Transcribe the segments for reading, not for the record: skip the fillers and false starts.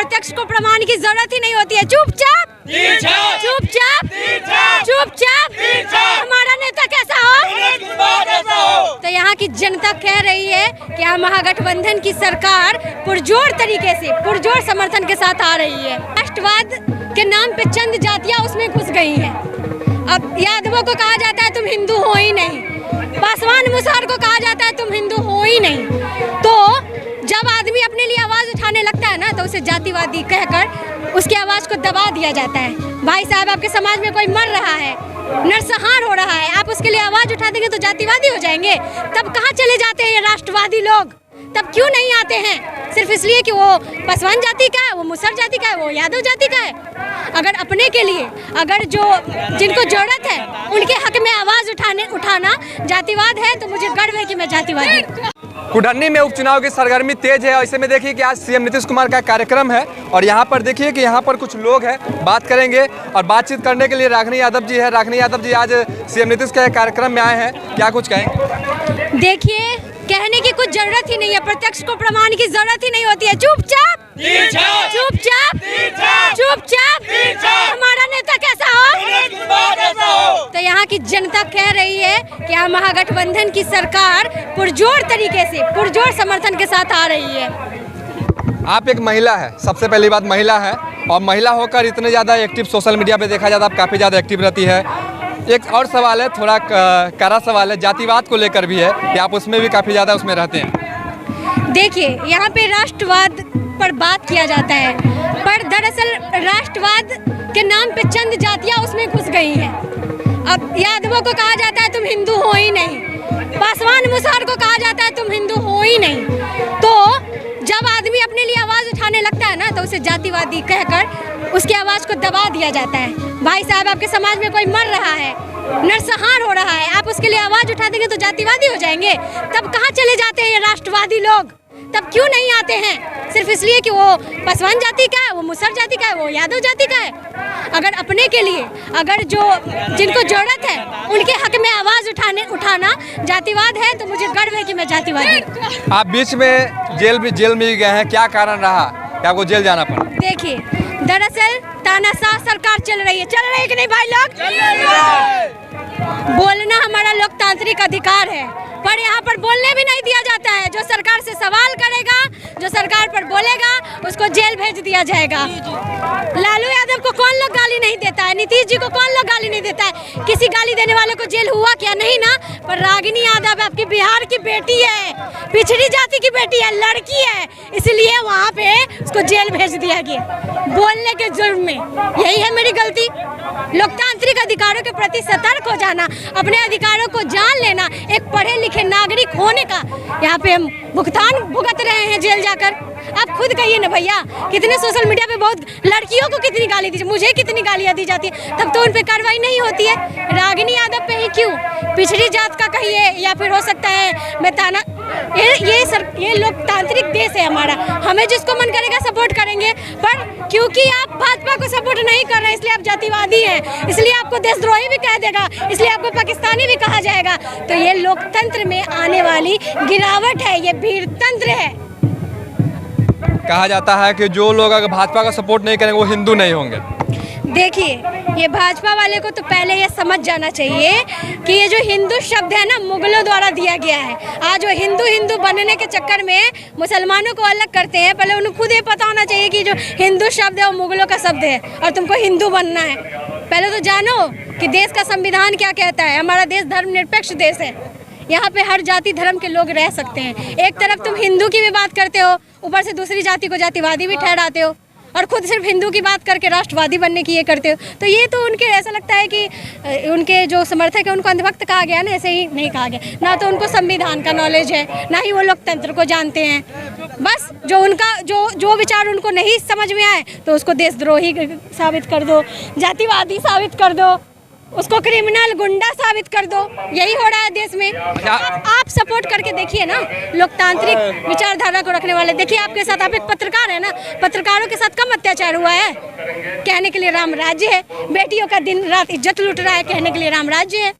प्रत्यक्ष को प्रमाण की जरूरत ही नहीं होती है। चुपचाप चुपचाप चुपचाप हमारा नेता कैसा हो। तो यहाँ की जनता कह रही है कि यहाँ महागठबंधन की सरकार पुरजोर तरीके से पुरजोर समर्थन के साथ आ रही है। राष्ट्रवाद के नाम पे चंद जातियाँ उसमें घुस गई हैं। अब यादवों को कहा जाता है तुम हिंदू हो ही नहीं, पासवान मुसहर को कहा जाता है तुम हिंदू हो ही नहीं। तो जब आदमी अपने लिए आवाज उठाने लगता है ना तो उसे जातिवादी कहकर उसकी आवाज को दबा दिया जाता है। भाई साहब, आपके समाज में कोई मर रहा है, नरसंहार हो रहा है, आप उसके लिए आवाज उठा देंगे तो जातिवादी हो जाएंगे। तब कहाँ चले जाते हैं ये राष्ट्रवादी लोग? तब क्यों नहीं आते हैं? सिर्फ इसलिए कि वो पासवान जाति का है, वो मुसहर जाति का है, वो यादव जाति का है। अगर अपने के लिए अगर जिनको जरूरत है उनके हक में आवाज उठाना जातिवाद है तो मुझे गर्व है कि मैं जातिवादी। कुढ़नी में उपचुनाव की सरगर्मी तेज है। ऐसे में देखिए कि आज सीएम नीतीश कुमार का कार्यक्रम है और यहाँ पर देखिए कि यहाँ पर कुछ लोग हैं, बात करेंगे और बातचीत करने के लिए रागिनी यादव जी है। रागिनी यादव जी आज सीएम नीतीश के कार्यक्रम में आए हैं, क्या कुछ कहेंगे? देखिए, कहने की कुछ जरूरत ही नहीं है, प्रत्यक्ष को प्रमाण की जरूरत ही नहीं होती है। चुपचाप चुपचाप चुपचाप हमारा नेता कैसा हो। तो यहाँ की जनता कह रही है कि यहाँ महागठबंधन की सरकार पुरजोर तरीके से पुरजोर समर्थन के साथ आ रही है। आप एक महिला है, सबसे पहली बात महिला है और महिला होकर इतने ज़्यादा एक्टिव सोशल मीडिया पे देखा जाता है, आप काफ़ी ज़्यादा एक्टिव रहती है। एक और सवाल है, थोड़ा कड़ा सवाल है, जातिवाद को लेकर भी है कि आप उसमें भी काफ़ी ज़्यादा उसमें रहते हैं। देखिए, यहाँ पे राष्ट्रवाद पर बात किया जाता है, पर दरअसल राष्ट्रवाद के नाम पे चंद जातियाँ उसमें घुस गई हैं। अब यादवों को कहा जाता है तुम हिंदू हो ही नहीं, पासवान मुसहर को कहा जाता है तुम हिंदू हो ही नहीं। तो जब आदमी अपने लिए आवाज उठाने लगता है ना तो उसे जातिवादी कहकर उसकी आवाज को दबा दिया जाता है। भाई साहब, आपके समाज में कोई मर रहा है, नरसंहार हो रहा है, आप उसके लिए आवाज उठा देंगे तो जातिवादी हो जाएंगे। तब कहाँ चले जाते हैं ये राष्ट्रवादी लोग? तब क्यों नहीं आते हैं? सिर्फ इसलिए कि वो पासवान जाति का है, वो मुसहर जाति का है, वो यादव जाति का है। अगर अपने के लिए अगर जिनको जरूरत है उनके हक में आवाज उठाना जातिवाद है तो मुझे गर्व है कि मैं जातिवादी। आप बीच में जेल में गए हैं, क्या कारण रहा कि आपको जेल जाना पड़ा? देखिए, दरअसल तानाशाह सरकार चल रही है कि नहीं भाई लोग? बोलना हमारा लोकतांत्रिक अधिकार है, पर यहाँ पर बोलने भी नहीं दिया जाता है। जो सरकार से सवाल करेगा, जो सरकार पर बोलेगा, उसको जेल भेज दिया जाएगा। लालू यादव को कौन लोग गाली नहीं देता है? नीतीश जी को कौन लोग गाली नहीं देता है? किसी गाली देने वाले को जेल हुआ क्या? नहीं ना। पर रागिनी यादव आपकी बिहार की बेटी है, पिछड़ी जाति की बेटी है, लड़की है, इसलिए वहाँ पे उसको जेल भेज दिया गया बोलने के जुर्म में। यही है मेरी गलती। लोकतांत्रिक अधिकारों के प्रति सतर्क हो जाना, अपने अधिकारों को जान लेना, एक पढ़े लिखे नागरिक होने का यहाँ पे हम भुगतान भुगत रहे हैं जेल जाकर। आप खुद कहिए ना भैया, कितने सोशल मीडिया पे बहुत लड़कियों को कितनी गाली दी, मुझे कितनी गालियाँ दी जाती है, तब तो उन पे कार्रवाई नहीं होती है। रागिनी यादव पे ही क्यों? पिछड़ी जात का कहिए या फिर हो सकता है मैं ताना। ये लोकतांत्रिक देश है हमारा, हमें जिसको मन करेगा सपोर्ट करेंगे। पर क्योंकि आप भाजपा को सपोर्ट नहीं कर रहे इसलिए आप जातिवादी हैं, इसलिए आपको देशद्रोही भी कह देगा, इसलिए आपको पाकिस्तानी भी कहा जाएगा। तो ये लोकतंत्र में आने वाली गिरावट है, ये भीड़तंत्र है। कहा जाता है कि जो लोग अगर भाजपा का सपोर्ट नहीं करेंगे वो हिंदू नहीं होंगे। देखिए, ये भाजपा वाले को तो पहले ये समझ जाना चाहिए कि ये जो हिंदू शब्द है ना, मुगलों द्वारा दिया गया है। आज वो हिंदू बनने के चक्कर में मुसलमानों को अलग करते हैं। पहले उन्हें खुद ये पता होना चाहिए कि जो हिंदू शब्द है वो मुगलों का शब्द है और तुमको हिंदू बनना है। पहले तो जानो कि देश का संविधान क्या कहता है। हमारा देश धर्मनिरपेक्ष देश है, यहाँ पे हर जाति धर्म के लोग रह सकते हैं। एक तरफ तुम हिंदू की भी बात करते हो, ऊपर से दूसरी जाति को जातिवादी भी ठहराते हो और खुद सिर्फ हिंदू की बात करके राष्ट्रवादी बनने की ये करते हो। तो ये तो उनके ऐसा लगता है कि उनके जो समर्थक है उनको अंधभक्त कहा गया ना, ऐसे ही नहीं कहा गया। ना तो उनको संविधान का नॉलेज है, ना ही वो लोकतंत्र को जानते हैं। बस जो उनका जो विचार उनको नहीं समझ में आए तो उसको देशद्रोही साबित कर दो, जातिवादी साबित कर दो, उसको क्रिमिनल गुंडा साबित कर दो। यही हो रहा है देश में। आप सपोर्ट करके देखिए ना लोकतांत्रिक विचारधारा को रखने वाले। देखिए आपके साथ, आप एक पत्रकार है ना, पत्रकारों के साथ कम अत्याचार हुआ है? कहने के लिए राम राज्य है, बेटियों का दिन रात इज्जत लूट रहा है, कहने के लिए राम राज्य है।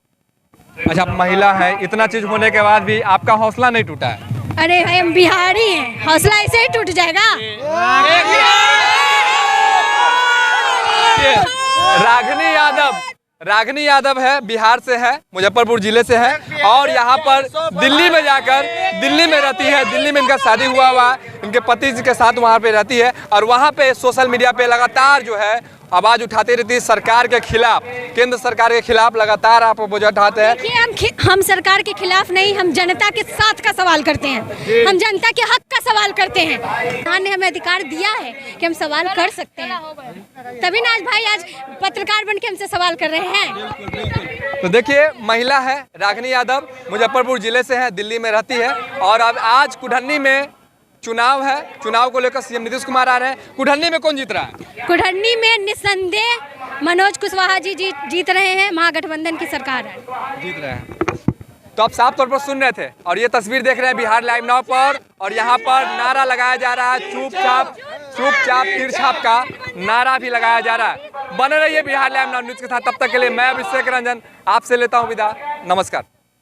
अच्छा, महिला है, इतना चीज होने के बाद भी आपका हौसला नहीं टूटा है? अरे हम बिहारी हैं, हौसला ऐसे ही टूट जाएगा? देखिए रागिनी यादव है, बिहार से है, मुजफ्फरपुर जिले से है और यहाँ पर दिल्ली में जाकर दिल्ली में रहती है। दिल्ली में इनका शादी हुआ है, इनके पति के साथ वहाँ पे रहती है और वहाँ पे सोशल मीडिया पे लगातार जो है आवाज उठाती रहती है सरकार के खिलाफ, केंद्र सरकार के खिलाफ लगातार आप आवाज उठाते हैं। देखिए हम सरकार के खिलाफ नहीं, हम जनता के साथ का सवाल करते हैं, हम जनता के हक का सवाल करते हैं। संविधान ने हमें अधिकार दिया है कि हम सवाल कर सकते हैं, तभी ना आज पत्रकार बन के हमसे सवाल कर रहे हैं। तो देखिए महिला है रागिनी यादव, मुजफ्फरपुर जिले से है, दिल्ली में रहती है और अब आज कुढ़नी में चुनाव है, चुनाव को लेकर सीएम नीतीश कुमार आ रहे हैं। कुढ़नी में कौन जीत रहा है? कुढ़नी में निस्संदेह मनोज कुशवाहा जी जीत रहे हैं, महागठबंधन की सरकार है, जीत रहे हैं। तो आप साफ तौर पर सुन रहे थे और ये तस्वीर देख रहे हैं बिहार लाइव नाउ पर और यहाँ पर नारा लगाया जा रहा है, चुपचाप तीरछाप का नारा भी लगाया जा रहा है। बने रहिए बिहार लाइव नाउ न्यूज के साथ, तब तक के लिए मैं अभिषेक रंजन आपसे लेता हूँ विदा, नमस्कार।